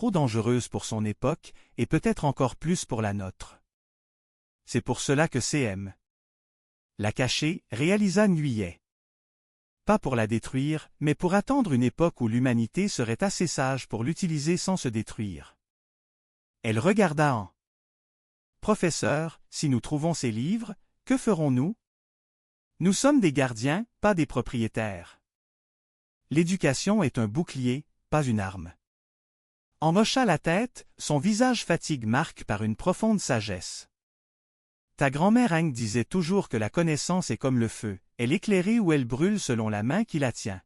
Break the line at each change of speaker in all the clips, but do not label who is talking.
trop dangereuse pour son époque et peut-être encore plus pour la nôtre. C'est pour cela que C.M. l'a cachée, réalisa Nguyen. Pas pour la détruire, mais pour attendre une époque où l'humanité serait assez sage pour l'utiliser sans se détruire. Elle regarda en. Professeur, si nous trouvons ces livres, que ferons-nous? Nous sommes des gardiens, pas des propriétaires. L'éducation est un bouclier, pas une arme. En hocha la tête, son visage fatigue marque par une profonde sagesse. Ta grand-mère Ang disait toujours que la connaissance est comme le feu, elle éclaire ou elle brûle selon la main qui la tient.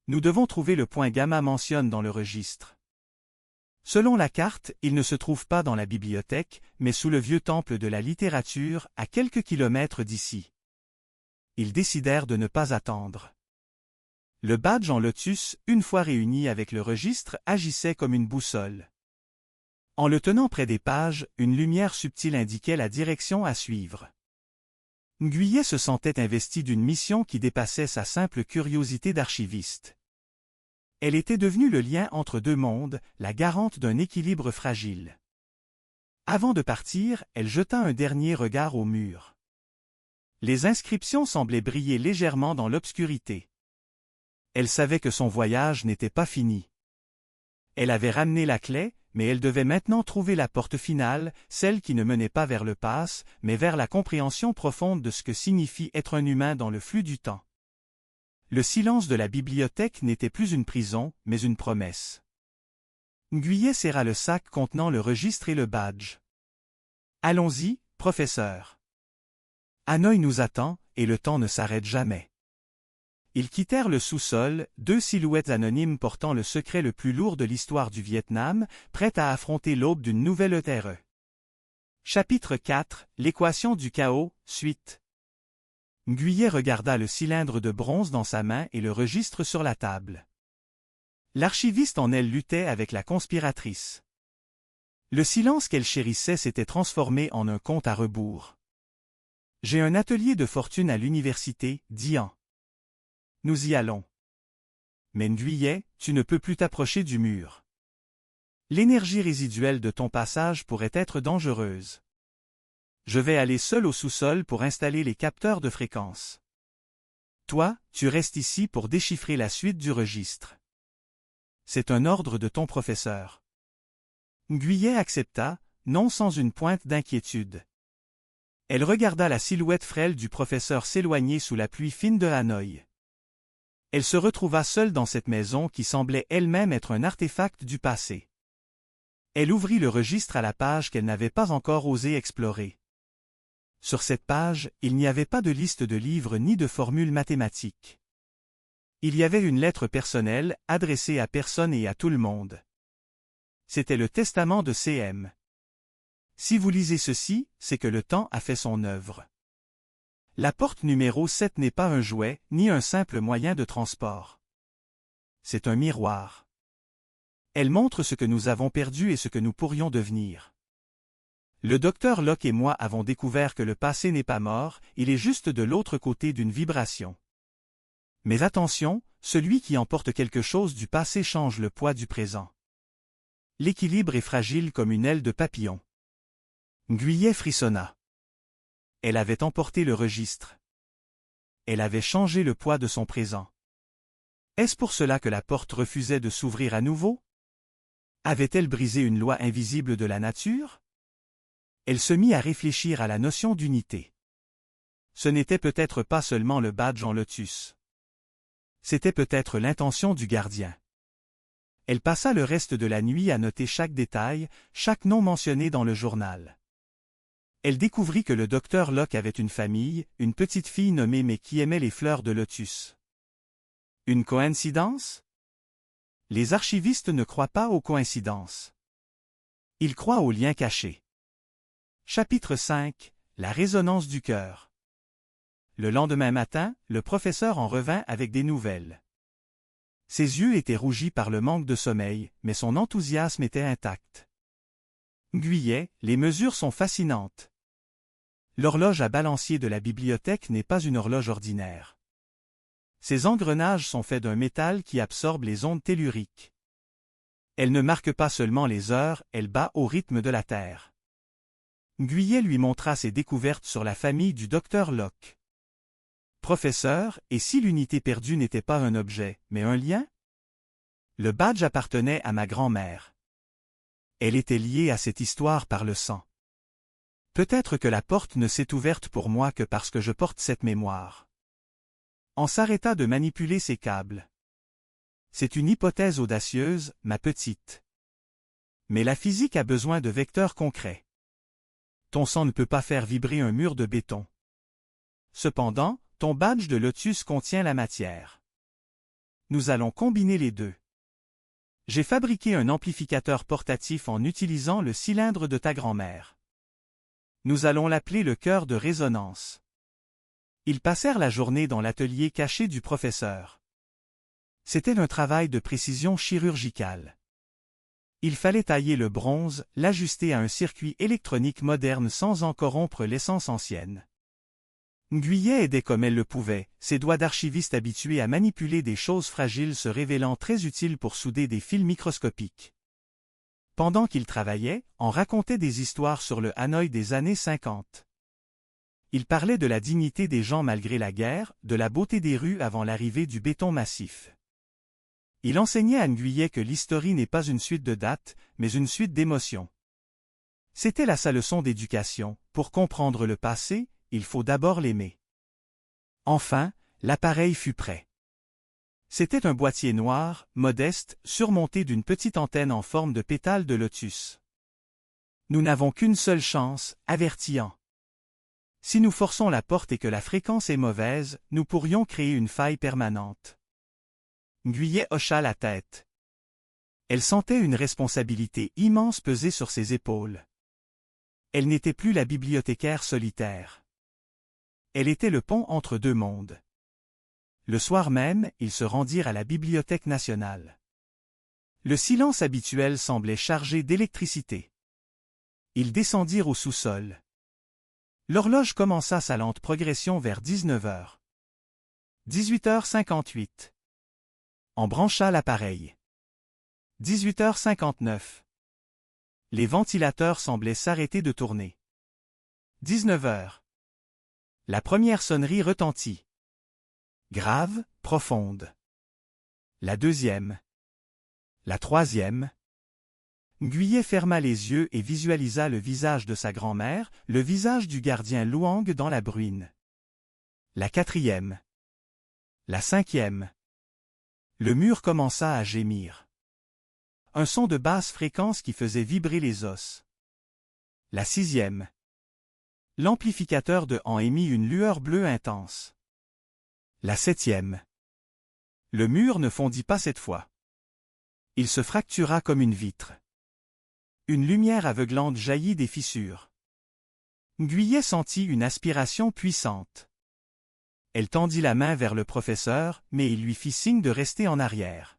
Nous devons trouver le point gamma mentionne dans le registre. Selon la carte, il ne se trouve pas dans la bibliothèque, mais sous le vieux temple de la littérature, à quelques kilomètres d'ici. Ils décidèrent de ne pas attendre. Le badge en lotus, une fois réuni avec le registre, agissait comme une boussole. En le tenant près des pages, une lumière subtile indiquait la direction à suivre. Nguyen se sentait investi d'une mission qui dépassait sa simple curiosité d'archiviste. Elle était devenue le lien entre deux mondes, la garante d'un équilibre fragile. Avant de partir, elle jeta un dernier regard au mur. Les inscriptions semblaient briller légèrement dans l'obscurité. Elle savait que son voyage n'était pas fini. Elle avait ramené la clé, mais elle devait maintenant trouver la porte finale, celle qui ne menait pas vers le passe, mais vers la compréhension profonde de ce que signifie être un humain dans le flux du temps. Le silence de la bibliothèque n'était plus une prison, mais une promesse. Nguyen serra le sac contenant le registre et le badge. « Allons-y, professeur. Hanoï nous attend, et le temps ne s'arrête jamais. » Ils quittèrent le sous-sol, deux silhouettes anonymes portant le secret le plus lourd de l'histoire du Vietnam, prêtes à affronter l'aube d'une nouvelle ère. Chapitre 4, l'équation du chaos, suite. Nguyen regarda le cylindre de bronze dans sa main et le registre sur la table. L'archiviste en elle luttait avec la conspiratrice. Le silence qu'elle chérissait s'était transformé en un compte à rebours. « J'ai un atelier de fortune à l'université, dit An. Nous y allons. Mais Nguyen, tu ne peux plus t'approcher du mur. L'énergie résiduelle de ton passage pourrait être dangereuse. Je vais aller seul au sous-sol pour installer les capteurs de fréquence. Toi, tu restes ici pour déchiffrer la suite du registre. C'est un ordre de ton professeur. » Nguyen accepta, non sans une pointe d'inquiétude. Elle regarda la silhouette frêle du professeur s'éloigner sous la pluie fine de Hanoï. Elle se retrouva seule dans cette maison qui semblait elle-même être un artefact du passé. Elle ouvrit le registre à la page qu'elle n'avait pas encore osé explorer. Sur cette page, il n'y avait pas de liste de livres ni de formules mathématiques. Il y avait une lettre personnelle, adressée à personne et à tout le monde. C'était le testament de C.M. Si vous lisez ceci, c'est que le temps a fait son œuvre. La porte numéro 7 n'est pas un jouet, ni un simple moyen de transport. C'est un miroir. Elle montre ce que nous avons perdu et ce que nous pourrions devenir. Le docteur Locke et moi avons découvert que le passé n'est pas mort, il est juste de l'autre côté d'une vibration. Mais attention, celui qui emporte quelque chose du passé change le poids du présent. L'équilibre est fragile comme une aile de papillon. Nguyen frissonna. Elle avait emporté le registre. Elle avait changé le poids de son présent. Est-ce pour cela que la porte refusait de s'ouvrir à nouveau? Avait-elle brisé une loi invisible de la nature? Elle se mit à réfléchir à la notion d'unité. Ce n'était peut-être pas seulement le badge en lotus. C'était peut-être l'intention du gardien. Elle passa le reste de la nuit à noter chaque détail, chaque nom mentionné dans le journal. Elle découvrit que le docteur Locke avait une famille, une petite fille nommée mais qui aimait les fleurs de lotus. Une coïncidence? Les archivistes ne croient pas aux coïncidences. Ils croient aux liens cachés. Chapitre 5, la résonance du cœur. Le lendemain matin, le professeur en revint avec des nouvelles. Ses yeux étaient rougis par le manque de sommeil, mais son enthousiasme était intact. Nguyen, les mesures sont fascinantes. L'horloge à balancier de la bibliothèque n'est pas une horloge ordinaire. Ses engrenages sont faits d'un métal qui absorbe les ondes telluriques. Elle ne marque pas seulement les heures, elle bat au rythme de la Terre. Guyet lui montra ses découvertes sur la famille du docteur Locke. Professeur, et si l'unité perdue n'était pas un objet, mais un lien? Le badge appartenait à ma grand-mère. Elle était liée à cette histoire par le sang. Peut-être que la porte ne s'est ouverte pour moi que parce que je porte cette mémoire. On s'arrêta de manipuler ses câbles. C'est une hypothèse audacieuse, ma petite. Mais la physique a besoin de vecteurs concrets. Ton sang ne peut pas faire vibrer un mur de béton. Cependant, ton badge de lotus contient la matière. Nous allons combiner les deux. J'ai fabriqué un amplificateur portatif en utilisant le cylindre de ta grand-mère. Nous allons l'appeler le cœur de résonance. Ils passèrent la journée dans l'atelier caché du professeur. C'était un travail de précision chirurgicale. Il fallait tailler le bronze, l'ajuster à un circuit électronique moderne sans en corrompre l'essence ancienne. Guyet aidait comme elle le pouvait, ses doigts d'archiviste habitués à manipuler des choses fragiles se révélant très utiles pour souder des fils microscopiques. Pendant qu'il travaillait, on racontait des histoires sur le Hanoï des années 50. Il parlait de la dignité des gens malgré la guerre, de la beauté des rues avant l'arrivée du béton massif. Il enseignait à Guyet que l'histoire n'est pas une suite de dates, mais une suite d'émotions. C'était là sa leçon d'éducation, pour comprendre le passé, il faut d'abord l'aimer. Enfin, l'appareil fut prêt. C'était un boîtier noir, modeste, surmonté d'une petite antenne en forme de pétale de lotus. Nous n'avons qu'une seule chance, avertit An. Si nous forçons la porte et que la fréquence est mauvaise, nous pourrions créer une faille permanente. Guyet hocha la tête. Elle sentait une responsabilité immense peser sur ses épaules. Elle n'était plus la bibliothécaire solitaire. Elle était le pont entre deux mondes. Le soir même, ils se rendirent à la Bibliothèque nationale. Le silence habituel semblait chargé d'électricité. Ils descendirent au sous-sol. L'horloge commença sa lente progression vers 19h. 18h58. On brancha l'appareil. 18h59. Les ventilateurs semblaient s'arrêter de tourner. 19h. La première sonnerie retentit. Grave, profonde. La deuxième. La troisième. Guyet ferma les yeux et visualisa le visage de sa grand-mère, le visage du gardien Luang dans la bruine. La quatrième. La cinquième. Le mur commença à gémir. Un son de basse fréquence qui faisait vibrer les os. La sixième. L'amplificateur de An émit une lueur bleue intense. La septième. Le mur ne fondit pas cette fois. Il se fractura comme une vitre. Une lumière aveuglante jaillit des fissures. Guyet sentit une aspiration puissante. Elle tendit la main vers le professeur, mais il lui fit signe de rester en arrière.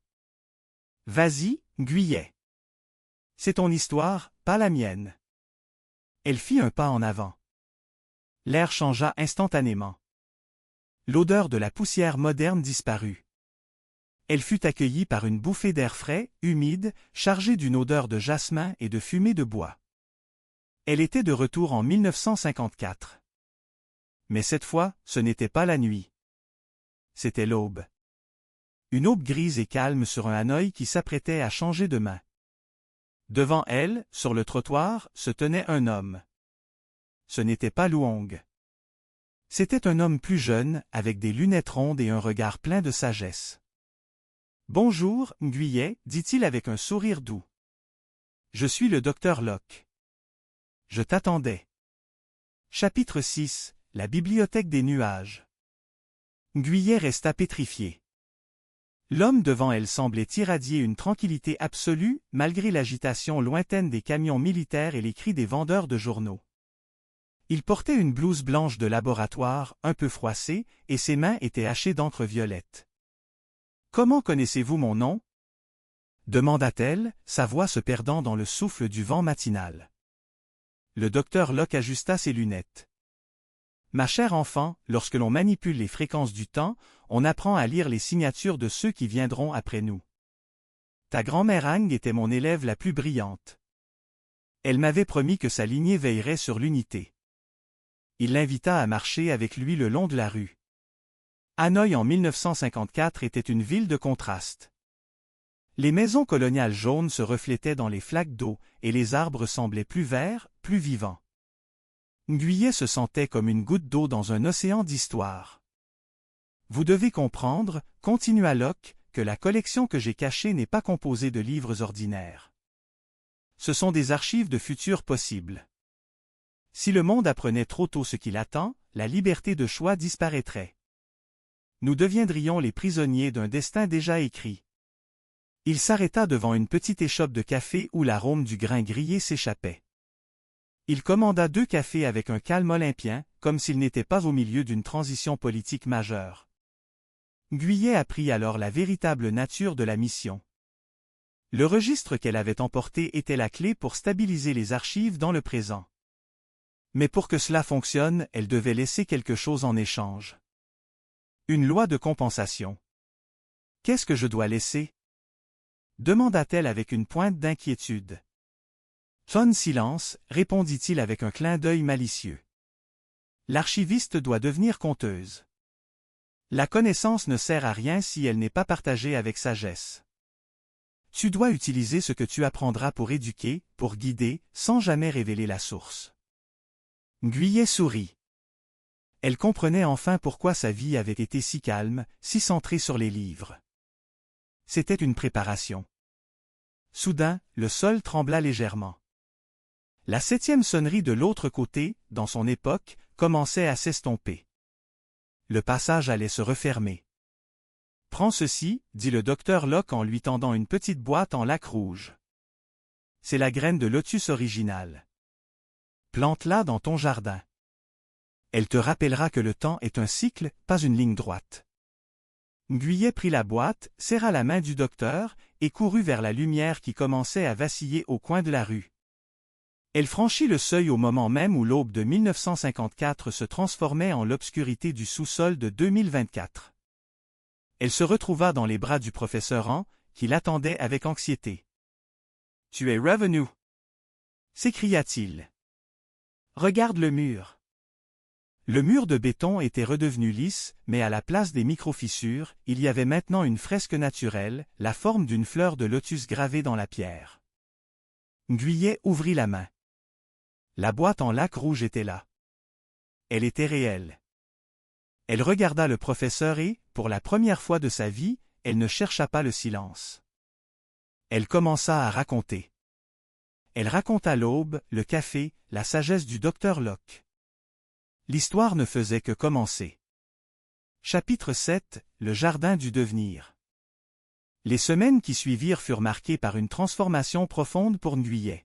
« Vas-y, Guyet. C'est ton histoire, pas la mienne. » Elle fit un pas en avant. L'air changea instantanément. L'odeur de la poussière moderne disparut. Elle fut accueillie par une bouffée d'air frais, humide, chargée d'une odeur de jasmin et de fumée de bois. Elle était de retour en 1954. Mais cette fois, ce n'était pas la nuit. C'était l'aube. Une aube grise et calme sur un Hanoï qui s'apprêtait à changer de main. Devant elle, sur le trottoir, se tenait un homme. Ce n'était pas Luang. C'était un homme plus jeune, avec des lunettes rondes et un regard plein de sagesse. « Bonjour, Guyet, dit-il avec un sourire doux. Je suis le docteur Locke. Je t'attendais. » Chapitre 6. La bibliothèque des nuages. Guyet resta pétrifié. L'homme devant elle semblait irradier une tranquillité absolue, malgré l'agitation lointaine des camions militaires et les cris des vendeurs de journaux. Il portait une blouse blanche de laboratoire, un peu froissée, et ses mains étaient hachées d'encre violette. « Comment connaissez-vous mon nom » demanda-t-elle, sa voix se perdant dans le souffle du vent matinal. Le docteur Locke ajusta ses lunettes. « Ma chère enfant, lorsque l'on manipule les fréquences du temps, on apprend à lire les signatures de ceux qui viendront après nous. Ta grand-mère Ang était mon élève la plus brillante. Elle m'avait promis que sa lignée veillerait sur l'unité. Il l'invita à marcher avec lui le long de la rue. Hanoï en 1954 était une ville de contraste. Les maisons coloniales jaunes se reflétaient dans les flaques d'eau et les arbres semblaient plus verts, plus vivants. Nguyen se sentait comme une goutte d'eau dans un océan d'histoire. Vous devez comprendre, continua Locke, que la collection que j'ai cachée n'est pas composée de livres ordinaires. Ce sont des archives de futurs possibles. Si le monde apprenait trop tôt ce qu'il attend, la liberté de choix disparaîtrait. Nous deviendrions les prisonniers d'un destin déjà écrit. Il s'arrêta devant une petite échoppe de café où l'arôme du grain grillé s'échappait. Il commanda 2 cafés avec un calme olympien, comme s'il n'était pas au milieu d'une transition politique majeure. Nguyen apprit alors la véritable nature de la mission. Le registre qu'elle avait emporté était la clé pour stabiliser les archives dans le présent. Mais pour que cela fonctionne, elle devait laisser quelque chose en échange. Une loi de compensation. Qu'est-ce que je dois laisser? Demanda-t-elle avec une pointe d'inquiétude. Son silence, répondit-il avec un clin d'œil malicieux. L'archiviste doit devenir conteuse. La connaissance ne sert à rien si elle n'est pas partagée avec sagesse. Tu dois utiliser ce que tu apprendras pour éduquer, pour guider, sans jamais révéler la source. Nguyen sourit. Elle comprenait enfin pourquoi sa vie avait été si calme, si centrée sur les livres. C'était une préparation. Soudain, le sol trembla légèrement. La 7e sonnerie de l'autre côté, dans son époque, commençait à s'estomper. Le passage allait se refermer. « Prends ceci, dit le docteur Locke en lui tendant une petite boîte en laque rouge. C'est la graine de lotus originale. Plante-la dans ton jardin. Elle te rappellera que le temps est un cycle, pas une ligne droite. » Nguyen prit la boîte, serra la main du docteur, et courut vers la lumière qui commençait à vaciller au coin de la rue. Elle franchit le seuil au moment même où l'aube de 1954 se transformait en l'obscurité du sous-sol de 2024. Elle se retrouva dans les bras du professeur Han, qui l'attendait avec anxiété. « Tu es revenu » s'écria-t-il. « Regarde le mur. » Le mur de béton était redevenu lisse, mais à la place des micro-fissures, il y avait maintenant une fresque naturelle, la forme d'une fleur de lotus gravée dans la pierre. Nguyen ouvrit la main. La boîte en laque rouge était là. Elle était réelle. Elle regarda le professeur et, pour la première fois de sa vie, elle ne chercha pas le silence. Elle commença à raconter. Elle raconta l'aube, le café, la sagesse du docteur Locke. L'histoire ne faisait que commencer. Chapitre 7, le jardin du devenir. Les semaines qui suivirent furent marquées par une transformation profonde pour Nguyen.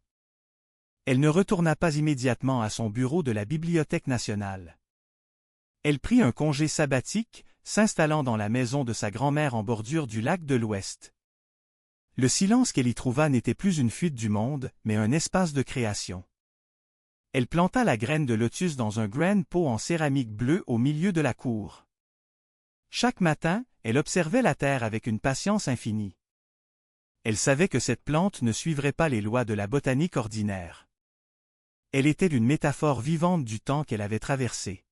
Elle ne retourna pas immédiatement à son bureau de la Bibliothèque nationale. Elle prit un congé sabbatique, s'installant dans la maison de sa grand-mère en bordure du lac de l'Ouest. Le silence qu'elle y trouva n'était plus une fuite du monde, mais un espace de création. Elle planta la graine de lotus dans un grand pot en céramique bleue au milieu de la cour. Chaque matin, elle observait la terre avec une patience infinie. Elle savait que cette plante ne suivrait pas les lois de la botanique ordinaire. Elle était une métaphore vivante du temps qu'elle avait traversé.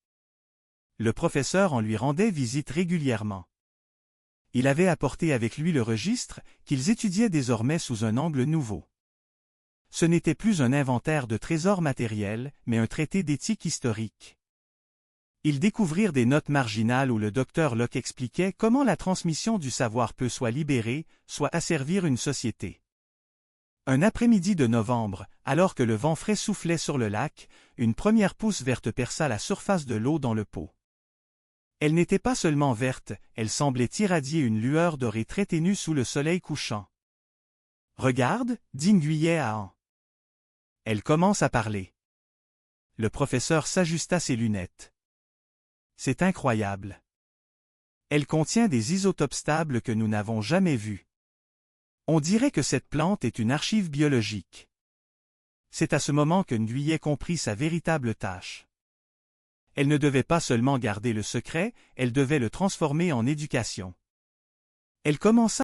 Le professeur en lui rendait visite régulièrement. Il avait apporté avec lui le registre, qu'ils étudiaient désormais sous un angle nouveau. Ce n'était plus un inventaire de trésors matériels, mais un traité d'éthique historique. Ils découvrirent des notes marginales où le docteur Locke expliquait comment la transmission du savoir peut soit libérer, soit asservir une société. Un après-midi de novembre, alors que le vent frais soufflait sur le lac, une première pousse verte perça la surface de l'eau dans le pot. Elle n'était pas seulement verte, elle semblait irradier une lueur dorée très ténue sous le soleil couchant. « Regarde, dit Nguyen à Han. Elle commence à parler. » Le professeur s'ajusta ses lunettes. « C'est incroyable. Elle contient des isotopes stables que nous n'avons jamais vus. On dirait que cette plante est une archive biologique. » C'est à ce moment que Nguyen comprit sa véritable tâche. Elle ne devait pas seulement garder le secret, elle devait le transformer en éducation. Elle commença